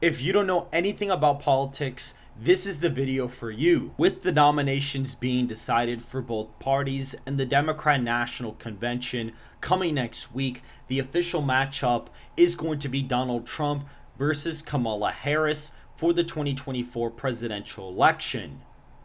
If you don't know anything about politics, this is the video for you. With the nominations being decided for both parties and the Democrat National Convention coming next week, the official matchup is going to be Donald Trump versus Kamala Harris for the 2024 presidential election.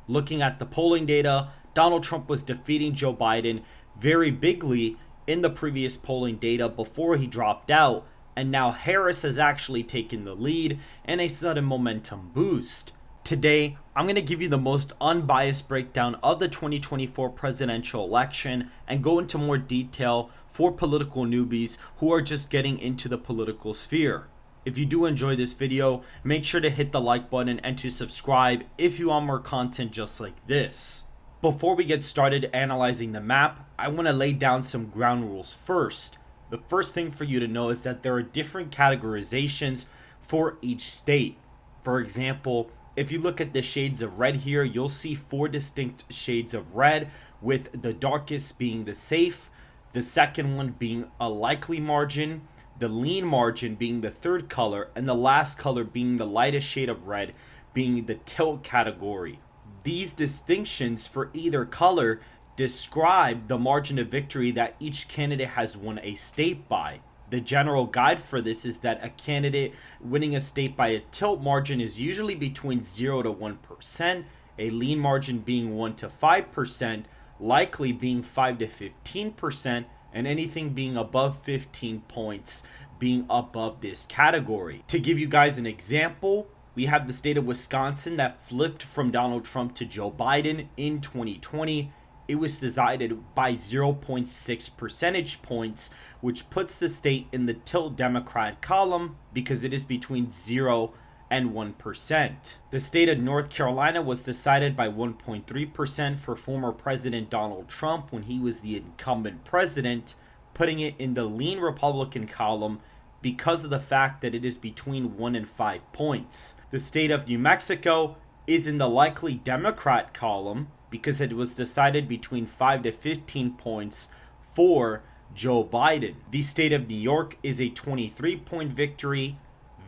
Looking at the polling data, Donald Trump was defeating Joe Biden very bigly in the previous polling data before he dropped out, and now Harris has actually taken the lead and a sudden momentum boost. Today, I'm going to give you the most unbiased breakdown of the 2024 presidential election and go into more detail for political newbies who are just getting into the political sphere. If you do enjoy this video, make sure to hit the like button and to subscribe if you want more content just like this. Before we get started analyzing the map, I want to lay down some ground rules first. The first thing for you to know is that there are different categorizations for each state. For example, if you look at the shades of red here, you'll see 4 distinct shades of red, with the darkest being the safe, the second one being a likely margin, the lean margin being the third color, and the last color being the lightest shade of red, being the tilt category. These distinctions for either color describe the margin of victory that each candidate has won a state by. The general guide for this is that a candidate winning a state by a tilt margin is usually between 0 to 1%, a lean margin being 1 to 5%, likely being 5 to 15%, and anything being above 15 points being above this category. To give you guys an example, we have the state of Wisconsin that flipped from Donald Trump to Joe Biden in 2020. It was decided by 0.6 percentage points, which puts the state in the tilt Democrat column because it is between 0 and 1%. The state of North Carolina was decided by 1.3% for former President Donald Trump when he was the incumbent president, putting it in the lean Republican column because of the fact that it is between 1 and 5 points. The state of New Mexico is in the likely Democrat column because it was decided between 5 to 15 points for Joe Biden. The state of New York is a 23-point victory,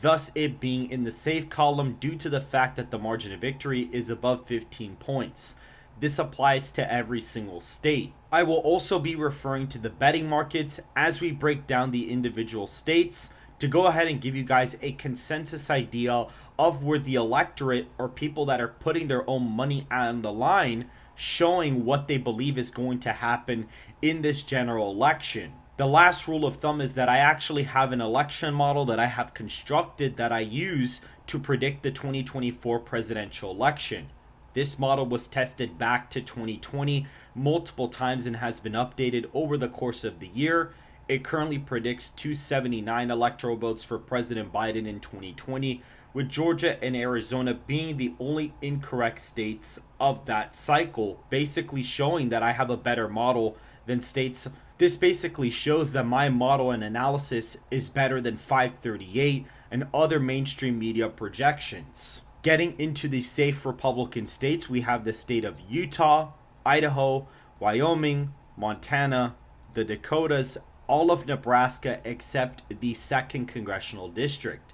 thus it being in the safe column due to the fact that the margin of victory is above 15 points. This applies to every single state. I will also be referring to the betting markets as we break down the individual states to go ahead and give you guys a consensus idea of where the electorate or people that are putting their own money on the line, showing what they believe is going to happen in this general election. The last rule of thumb is that I actually have an election model that I have constructed that I use to predict the 2024 presidential election. This model was tested back to 2020 multiple times and has been updated over the course of the year. It currently predicts 279 electoral votes for President Biden in 2020, with Georgia and Arizona being the only incorrect states of that cycle, basically showing that I have a better model than states. This basically shows that my model and analysis is better than 538 and other mainstream media projections. Getting into the safe Republican states, we have the state of Utah, Idaho, Wyoming, Montana, the Dakotas, all of Nebraska except the 2nd congressional district.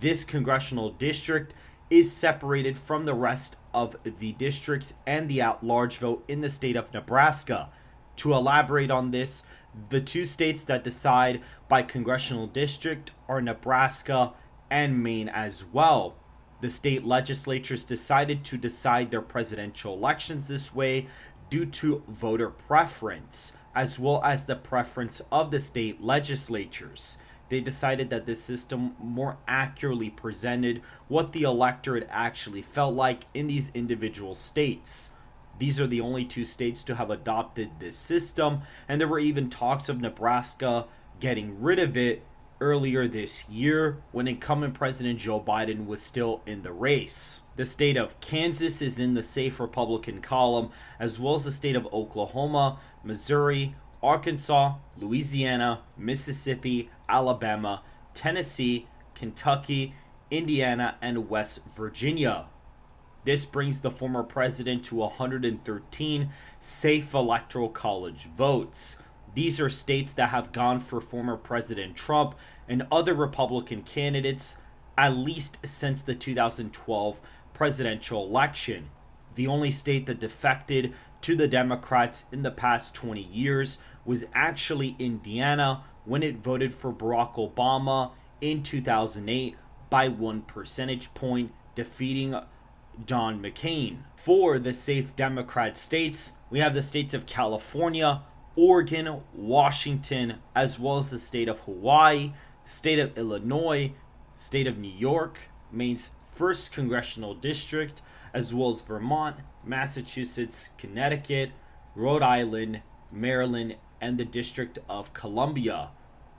This congressional district is separated from the rest of the districts and the at-large vote in the state of Nebraska. To elaborate on this, the 2 states that decide by congressional district are Nebraska and Maine as well. The state legislatures decided to decide their presidential elections this way due to voter preference, as well as the preference of the state legislatures. They decided that this system more accurately presented what the electorate actually felt like in these individual states. These are the only 2 states to have adopted this system, and there were even talks of Nebraska getting rid of it earlier this year when incumbent President Joe Biden was still in the race. The state of Kansas is in the safe Republican column, as well as the state of Oklahoma, Missouri, Arkansas, Louisiana, Mississippi, Alabama, Tennessee, Kentucky, Indiana, and West Virginia. This brings the former president to 113 safe electoral college votes. These are states that have gone for former President Trump and other Republican candidates at least since the 2012 presidential election. The only state that defected to the Democrats in the past 20 years was actually Indiana when it voted for Barack Obama in 2008 by 1 percentage point, defeating John McCain. For the safe Democrat states, we have the states of California, Oregon, Washington, as well as the state of Hawaii, state of Illinois, state of New York, Maine's 1st congressional district, as well as Vermont, Massachusetts, Connecticut, Rhode Island, Maryland, and the District of Columbia.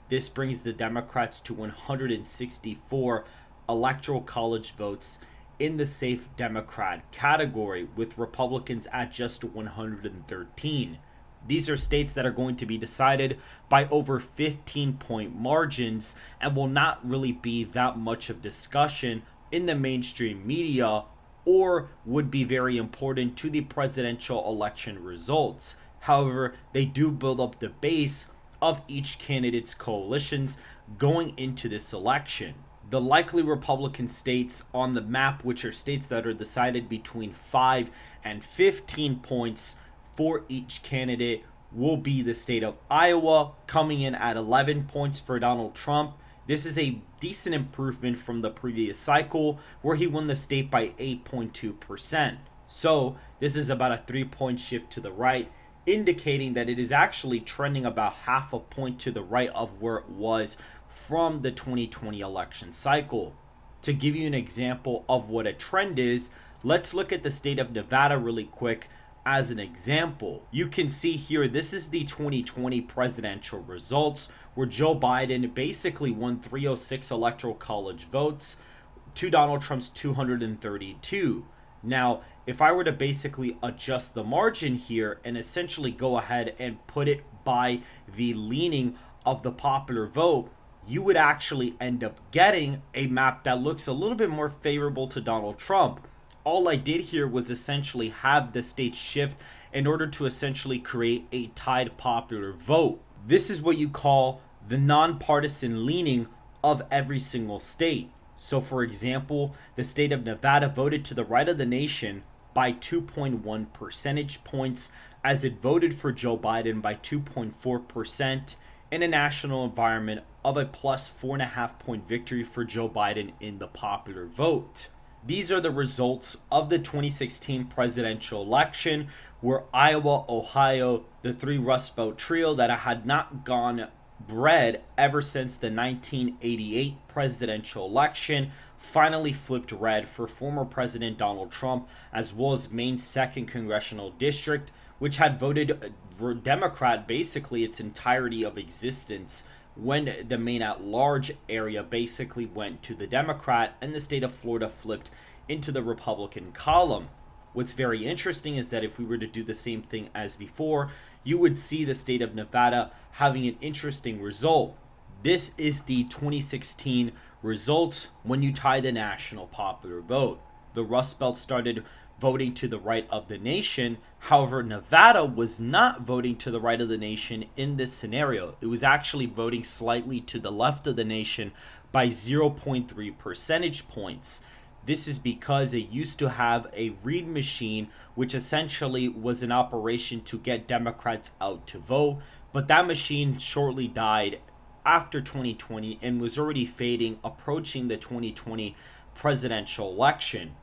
This brings the Democrats to 164 electoral college votes in the safe Democrat category, with Republicans at just 113. These are states that are going to be decided by over 15-point margins and will not really be that much of discussion in the mainstream media, or would be very important to the presidential election results. However, they do build up the base of each candidate's coalitions going into this election. The likely Republican states on the map, which are states that are decided between 5 and 15 points for each candidate, will be the state of Iowa, coming in at 11 points for Donald Trump. This is a decent improvement from the previous cycle, where he won the state by 8.2%. So this is about a 3-point shift to the right, indicating that it is actually trending about half a point to the right of where it was from the 2020 election cycle. To give you an example of what a trend is, let's look at the state of Nevada really quick as an example. You can see here, this is the 2020 presidential results, where Joe Biden basically won 306 electoral college votes to Donald Trump's 232. Now, if I were to basically adjust the margin here and essentially go ahead and put it by the leaning of the popular vote, you would actually end up getting a map that looks a little bit more favorable to Donald Trump. All I did here was essentially have the states shift in order to essentially create a tied popular vote. This is what you call the nonpartisan leaning of every single state. So for example, the state of Nevada voted to the right of the nation by 2.1 percentage points, as it voted for Joe Biden by 2.4% in a national environment of a plus 4.5 point victory for Joe Biden in the popular vote. These are the results of the 2016 presidential election, where Iowa, Ohio, the 3 Rust Belt trio that had not gone bread ever since the 1988 presidential election, finally flipped red for former President Donald Trump, as well as Maine's 2nd congressional district, which had voted Democrat basically its entirety of existence, when the Maine at-large area basically went to the Democrat, and the state of Florida flipped into the Republican column. What's very interesting is that if we were to do the same thing as before, you would see the state of Nevada having an interesting result. This is the 2016 results when you tie the national popular vote. The Rust Belt started voting to the right of the nation. However, Nevada was not voting to the right of the nation in this scenario. It was actually voting slightly to the left of the nation by 0.3 percentage points. This is because it used to have a read machine, which essentially was an operation to get Democrats out to vote, but that machine shortly died after 2020 and was already fading, approaching the 2020 presidential election.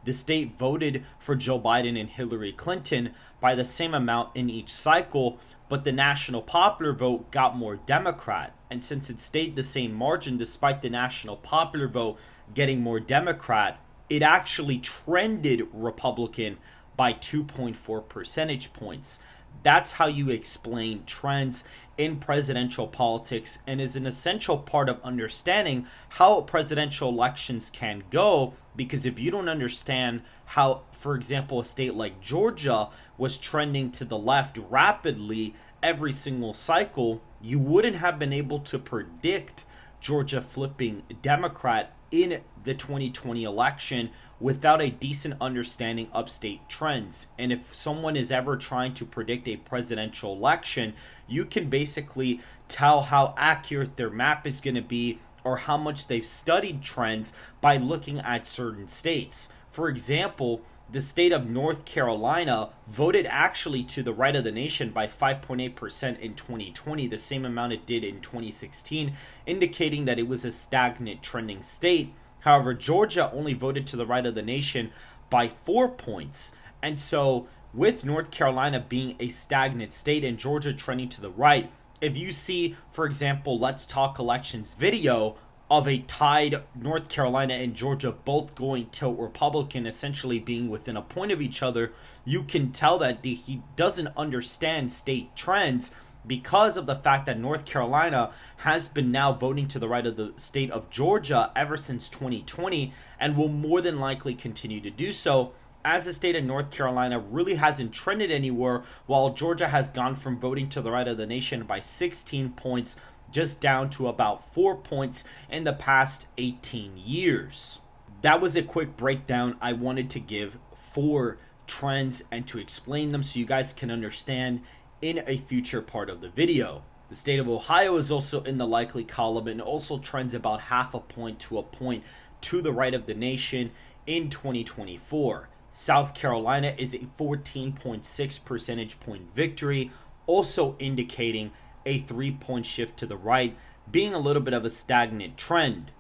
The state voted for Joe Biden and Hillary Clinton by the same amount in each cycle, but the national popular vote got more Democrat. And since it stayed the same margin despite the national popular vote getting more Democrat, it actually trended Republican by 2.4 percentage points. That's how you explain trends in presidential politics, and is an essential part of understanding how presidential elections can go. Because if you don't understand how, for example, a state like Georgia was trending to the left rapidly every single cycle, you wouldn't have been able to predict Georgia flipping Democrat in the 2020 election without a decent understanding of state trends. And if someone is ever trying to predict a presidential election, you can basically tell how accurate their map is going to be or how much they've studied trends by looking at certain states. For example, the state of North Carolina voted actually to the right of the nation by 5.8% in 2020, the same amount it did in 2016, indicating that it was a stagnant trending state. However, Georgia only voted to the right of the nation by 4 points. And so, with North Carolina being a stagnant state and Georgia trending to the right, if you see, for example, Let's Talk Elections video of a tied North Carolina and Georgia both going tilt Republican, essentially being within a point of each other, you can tell that he doesn't understand state trends because of the fact that North Carolina has been now voting to the right of the state of Georgia ever since 2020 and will more than likely continue to do so, as the state of North Carolina really hasn't trended anywhere, while Georgia has gone from voting to the right of the nation by 16 points just down to about 4 points in the past 18 years. That was a quick breakdown I wanted to give for trends and to explain them so you guys can understand in a future part of the video. The state of Ohio is also in the likely column and also trends about half a point to a point to the right of the nation in 2024. South Carolina is a 14.6 percentage point victory, also indicating a 3-point shift to the right, being a little bit of a stagnant trend.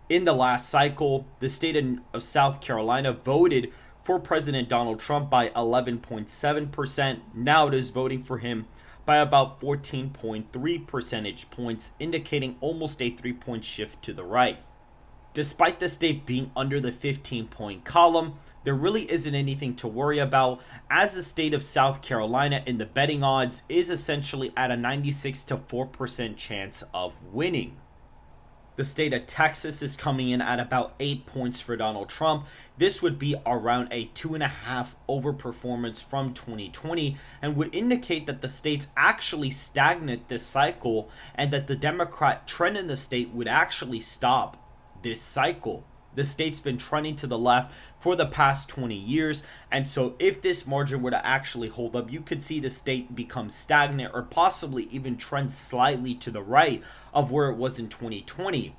In the last cycle, the state of South Carolina voted for President Donald Trump by 11.7%. Now it is voting for him by about 14.3 percentage points, indicating almost a 3-point shift to the right. Despite the state being under the 15-point column, there really isn't anything to worry about, as the state of South Carolina in the betting odds is essentially at a 96 to 4% chance of winning. The state of Texas is coming in at about 8 points for Donald Trump. This would be around a 2.5 overperformance from 2020 and would indicate that the state's actually stagnant this cycle and that the Democrat trend in the state would actually stop this cycle. The state's been trending to the left for the past 20 years, and so if this margin were to actually hold up, you could see the state become stagnant or possibly even trend slightly to the right of where it was in 2020.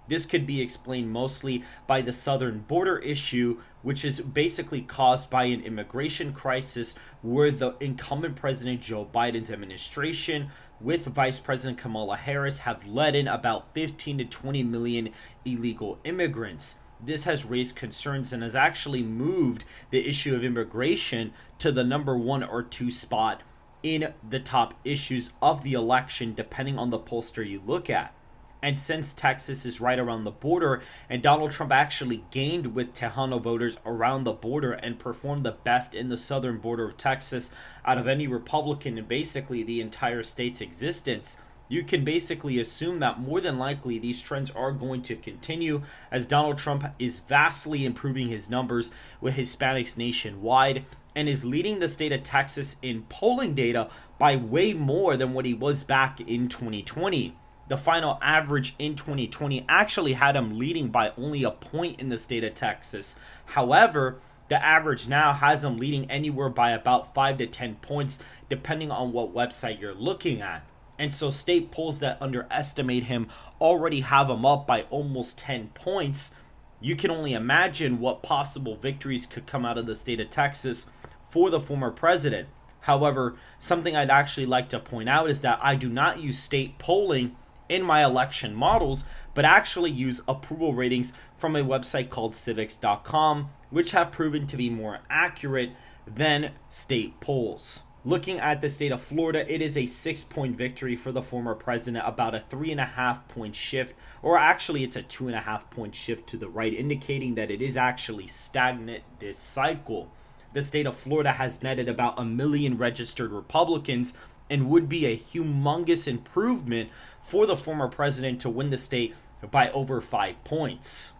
This could be explained mostly by the southern border issue, which is basically caused by an immigration crisis where the incumbent President Joe Biden's administration with Vice President Kamala Harris have let in about 15 to 20 million illegal immigrants. This has raised concerns and has actually moved the issue of immigration to the number 1 or 2 spot in the top issues of the election, depending on the pollster you look at. And since Texas is right around the border, and Donald Trump actually gained with Tejano voters around the border and performed the best in the southern border of Texas out of any Republican in basically the entire state's existence, you can basically assume that more than likely these trends are going to continue, as Donald Trump is vastly improving his numbers with Hispanics nationwide and is leading the state of Texas in polling data by way more than what he was back in 2020. The final average in 2020 actually had him leading by only a point in the state of Texas. However, the average now has him leading anywhere by about 5 to 10 points, depending on what website you're looking at. And so state polls that underestimate him already have him up by almost 10 points. You can only imagine what possible victories could come out of the state of Texas for the former president. However, something I'd actually like to point out is that I do not use state polling in my election models, but actually use approval ratings from a website called civics.com, which have proven to be more accurate than state polls. Looking at the state of Florida, it is a 6-point victory for the former president, about a 3.5-point shift, or actually it's a 2.5-point shift to the right, indicating that it is actually stagnant this cycle. The state of Florida has netted about 1 million registered Republicans and would be a humongous improvement for the former president to win the state by over 5 points.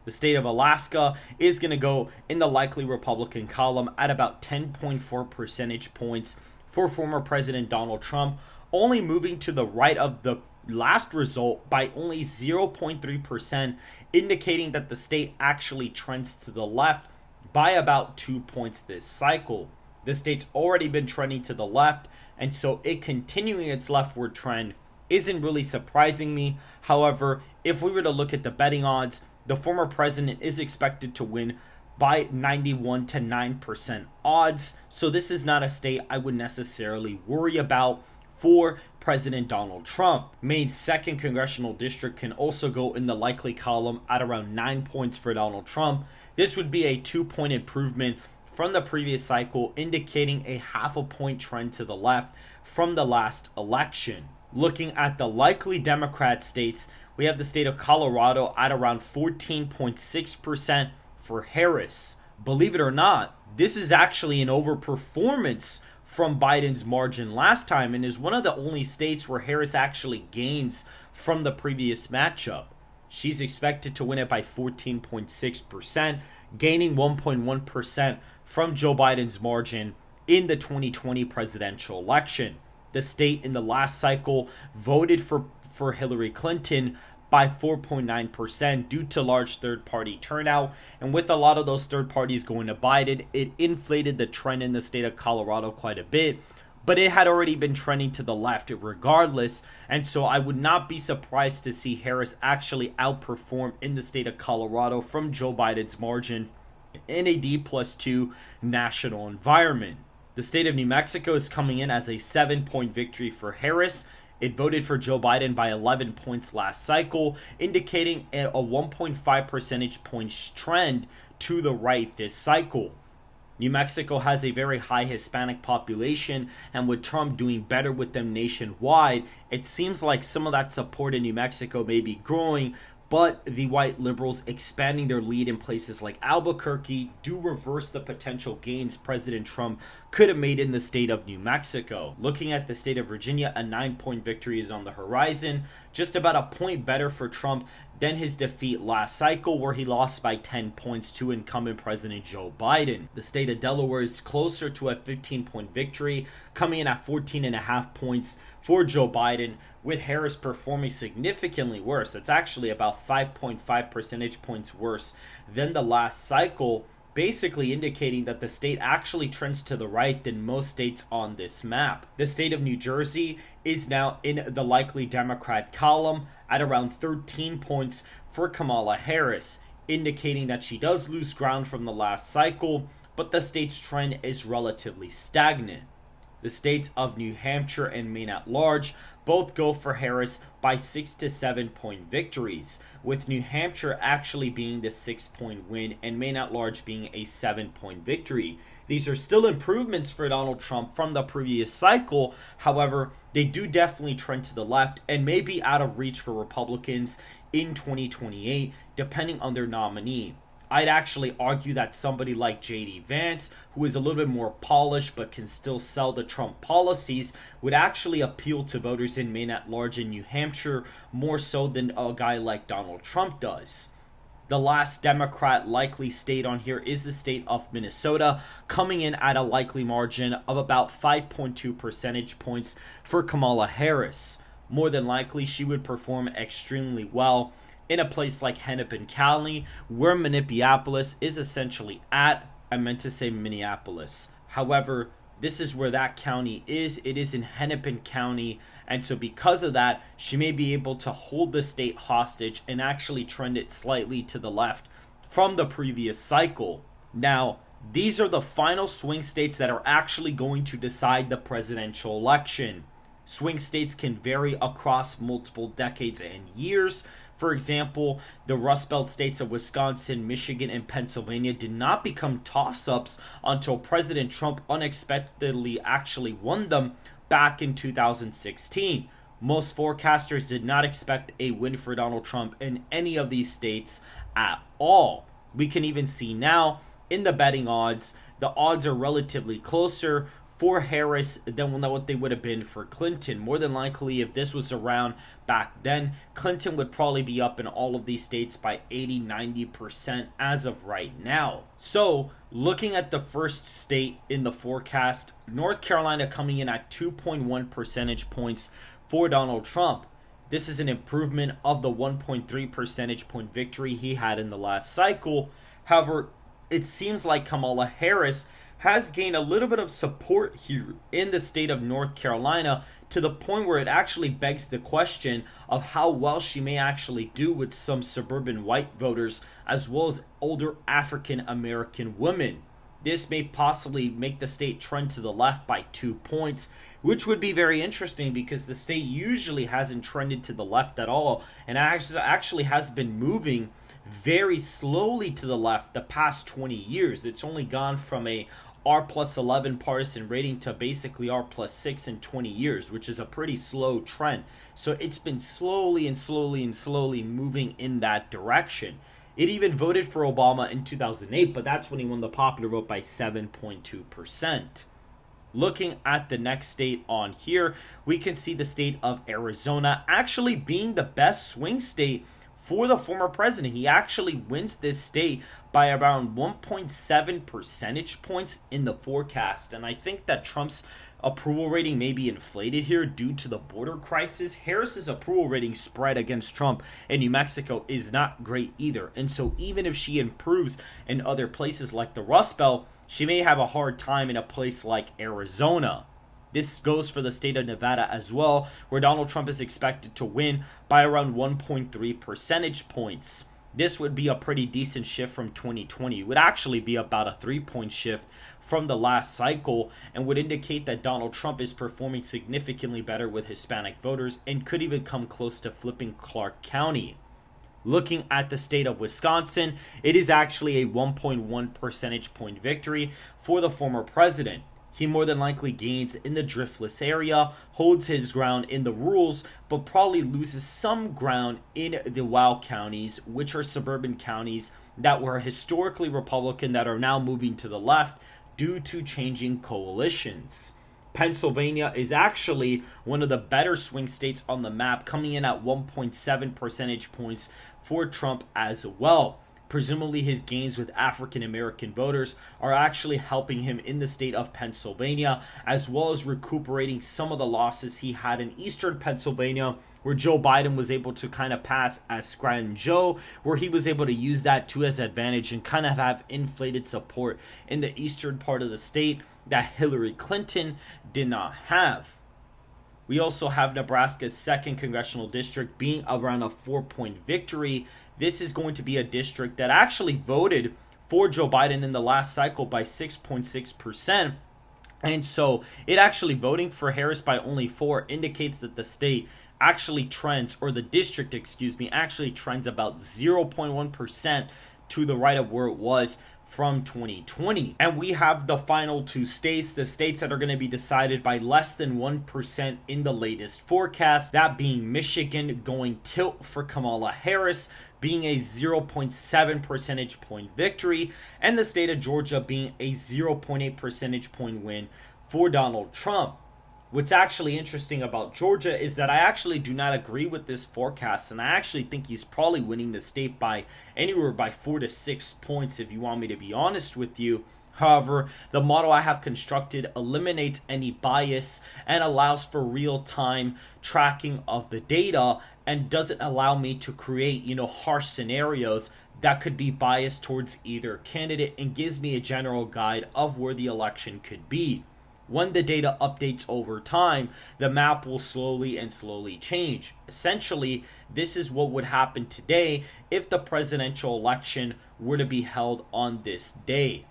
The state of Alaska is going to go in the likely Republican column at about 10.4 percentage points for former President Donald Trump, only moving to the right of the last result by only 0.3%, indicating that the state actually trends to the left by about 2 points this cycle. The state's already been trending to the left, and so it continuing its leftward trend isn't really surprising me. However, if we were to look at the betting odds, the former president is expected to win by 91 to 9% odds. So this is not a state I would necessarily worry about for President Donald Trump. Maine's 2nd congressional district can also go in the likely column at around 9 points for Donald Trump. This would be a 2-point improvement from the previous cycle, indicating a half a point trend to the left from the last election. Looking at the likely Democrat states, we have the state of Colorado at around 14.6% for Harris. Believe it or not, this is actually an overperformance from Biden's margin last time and is one of the only states where Harris actually gains from the previous matchup. She's expected to win it by 14.6%, gaining 1.1% from Joe Biden's margin in the 2020 presidential election. The state in the last cycle voted for Hillary Clinton by 4.9% due to large third-party turnout. And with a lot of those third parties going to Biden, it inflated the trend in the state of Colorado quite a bit. But it had already been trending to the left regardless. And so I would not be surprised to see Harris actually outperform in the state of Colorado from Joe Biden's margin in a D+2 national environment. The state of New Mexico is coming in as a 7-point victory for Harris. It voted for Joe Biden by 11 points last cycle, indicating a 1.5 percentage points trend to the right this cycle. New Mexico has a very high Hispanic population, and with Trump doing better with them nationwide, it seems like some of that support in New Mexico may be growing, but the white liberals expanding their lead in places like Albuquerque do reverse the potential gains President Trump could have made in the state of New Mexico. Looking at the state of Virginia, a 9-point victory is on the horizon, just about a point better for Trump than his defeat last cycle, where he lost by 10 points to incumbent President Joe Biden. The state of Delaware is closer to a 15-point victory, coming in at 14.5 points for Joe Biden, with Harris performing significantly worse. It's actually about 5.5 percentage points worse than the last cycle, basically indicating that the state actually trends to the right than most states on this map. The state of New Jersey is now in the likely Democrat column at around 13 points for Kamala Harris, indicating that she does lose ground from the last cycle, but the state's trend is relatively stagnant. The states of New Hampshire and Maine at large both go for Harris by 6 to 7 point victories, with New Hampshire actually being the 6-point win and Maine at large being a 7-point victory. These are still improvements for Donald Trump from the previous cycle. However, they do definitely trend to the left and may be out of reach for Republicans in 2028, depending on their nominee. I'd actually argue that somebody like J.D. Vance, who is a little bit more polished but can still sell the Trump policies, would actually appeal to voters in Maine at large in New Hampshire more so than a guy like Donald Trump does. The last Democrat likely state on here is the state of Minnesota, coming in at a likely margin of about 5.2 percentage points for Kamala Harris. More than likely, she would perform extremely well in a place like Hennepin County, where Minneapolis is essentially at. I meant to say Minneapolis. However, this is where that county is. It is in Hennepin County, and so because of that, she may be able to hold the state hostage and actually trend it slightly to the left from the previous cycle. Now, these are the final swing states that are actually going to decide the presidential election. Swing states can vary across multiple decades and years. For example, the Rust Belt states of Wisconsin, Michigan, and Pennsylvania did not become toss-ups until President Trump unexpectedly actually won them back in 2016. Most forecasters did not expect a win for Donald Trump in any of these states at all. We can even see now in the betting odds, the odds are relatively closer for Harris than what they would have been for Clinton. More than likely, if this was around back then, Clinton would probably be up in all of these states by 80-90% as of right now. So, looking at the first state in the forecast, North Carolina coming in at 2.1 percentage points for Donald Trump. This is an improvement of the 1.3 percentage point victory he had in the last cycle. However, it seems like Kamala Harris has gained a little bit of support here in the state of North Carolina, to the point where it actually begs the question of how well she may actually do with some suburban white voters as well as older African American women. This may possibly make the state trend to the left by 2 points, which would be very interesting because the state usually hasn't trended to the left at all and actually has been moving very slowly to the left the past 20 years. It's only gone from a R+11 partisan rating to basically R+6 in 20 years, which is a pretty slow trend. So it's been slowly moving in that direction. It even voted for Obama in 2008, but that's when he won the popular vote by 7.2%. Looking at the next state on here, we can see the state of Arizona actually being the best swing state for the former president. He actually wins this state by around 1.7 percentage points in the forecast. And I think that Trump's approval rating may be inflated here due to the border crisis. Harris's approval rating spread against Trump in New Mexico is not great either. And so even if she improves in other places like the Rust Belt, she may have a hard time in a place like Arizona. This goes for the state of Nevada as well, where Donald Trump is expected to win by around 1.3 percentage points. This would be a pretty decent shift from 2020. It would actually be about a 3-point shift from the last cycle and would indicate that Donald Trump is performing significantly better with Hispanic voters and could even come close to flipping Clark County. Looking at the state of Wisconsin, it is actually a 1.1 percentage point victory for the former president. He more than likely gains in the driftless area, holds his ground in the rurals, but probably loses some ground in the wild counties, which are suburban counties that were historically Republican that are now moving to the left due to changing coalitions. Pennsylvania is actually one of the better swing states on the map, coming in at 1.7 percentage points for Trump as well. Presumably his gains with African American voters are actually helping him in the state of Pennsylvania, as well as recuperating some of the losses he had in eastern Pennsylvania, where Joe Biden was able to kind of pass as Scranton Joe, where he was able to use that to his advantage and kind of have inflated support in the eastern part of the state that Hillary Clinton did not have. We also have Nebraska's 2nd congressional district being around a 4-point victory. This is going to be a district that actually voted for Joe Biden in the last cycle by 6.6%. And so it actually voting for Harris by only 4 indicates that the state actually trends, or the district, actually trends about 0.1% to the right of where it was from 2020. And we have the final 2 states, the states that are going to be decided by less than 1% in the latest forecast, that being Michigan going tilt for Kamala Harris, being a 0.7 percentage point victory, and the state of Georgia being a 0.8 percentage point win for Donald Trump. What's actually interesting about Georgia is that I actually do not agree with this forecast, and I actually think he's probably winning the state by anywhere by 4 to 6 points, if you want me to be honest with you. However, the model I have constructed eliminates any bias and allows for real-time tracking of the data and doesn't allow me to create, harsh scenarios that could be biased towards either candidate, and gives me a general guide of where the election could be. When the data updates over time, the map will slowly change. Essentially, this is what would happen today if the presidential election were to be held on this day.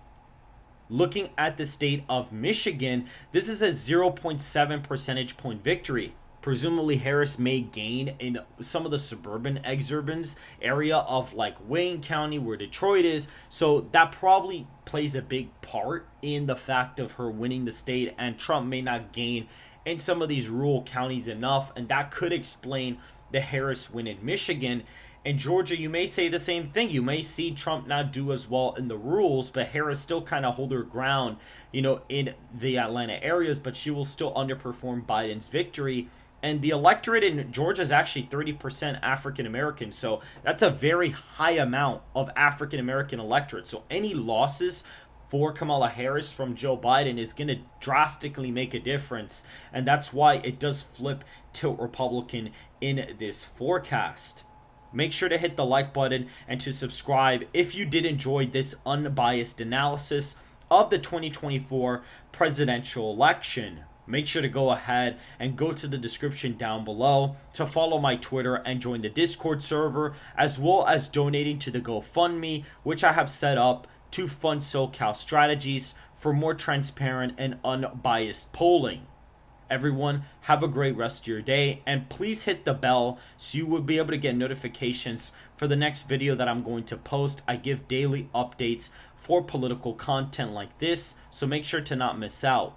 Looking at the state of Michigan, this is a 0.7 percentage point victory. Presumably Harris may gain in some of the suburban exurbance area of like Wayne County, where Detroit is. So that probably plays a big part in the fact of her winning the state, and Trump may not gain in some of these rural counties enough, and that could explain the Harris win in Michigan. In Georgia, you may say the same thing. You may see Trump not do as well in the rurals, but Harris still kind of hold her ground, in the Atlanta areas, but she will still underperform Biden's victory. And the electorate in Georgia is actually 30% African American. So that's a very high amount of African American electorate. So any losses for Kamala Harris from Joe Biden is going to drastically make a difference. And that's why it does flip tilt Republican in this forecast. Make sure to hit the like button and to subscribe if you did enjoy this unbiased analysis of the 2024 presidential election. Make sure to go ahead and go to the description down below to follow my Twitter and join the Discord server, as well as donating to the GoFundMe, which I have set up to fund SoCal strategies for more transparent and unbiased polling. Everyone, have a great rest of your day, and please hit the bell so you will be able to get notifications for the next video that I'm going to post. I give daily updates for political content like this, so make sure to not miss out.